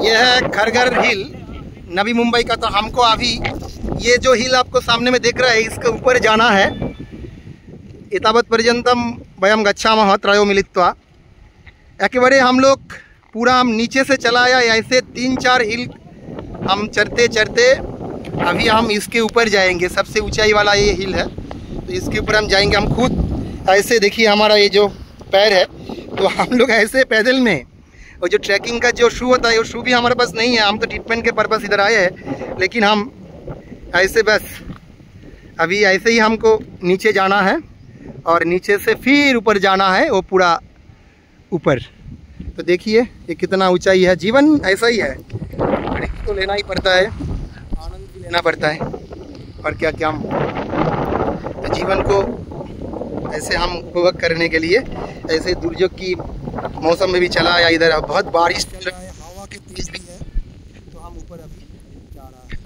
ये है खरगर हिल, नवी मुंबई का। तो हमको अभी ये जो हिल आपको सामने में दिख रहा है, इसके ऊपर जाना है। एतावत् पर्यंतम वयम गच्छामः त्रयो मिलित्वा। एकेबारे हम लोग पूरा हम नीचे से चला आया, ऐसे 3-4 हिल हम चढ़ते चढ़ते अभी हम इसके ऊपर जाएंगे। सबसे ऊंचाई वाला ये हिल है, तो इसके ऊपर हम जाएंगे। हम खुद ऐसे देखिए, हमारा ये जो पैर है, तो हम लोग ऐसे पैदल में, और जो ट्रैकिंग का जो शू होता है वो शू भी हमारे पास नहीं है। हम तो ट्रीटमेंट के पर्पस इधर आए हैं, लेकिन हम ऐसे बस अभी ऐसे ही हमको नीचे जाना है और नीचे से फिर ऊपर जाना है, वो पूरा ऊपर। तो देखिए ये कितना ऊंचाई है। जीवन ऐसा ही है, रिस्क तो लेना ही पड़ता है, आनंद भी लेना पड़ता है, और क्या क्या। तो जीवन को ऐसे हम उपभोग करने के लिए ऐसे दुर्योग की मौसम में भी चला आया। इधर बहुत बारिश चल रहा है, हवा के तेज भी है, तो हम ऊपर अभी जा रहा है।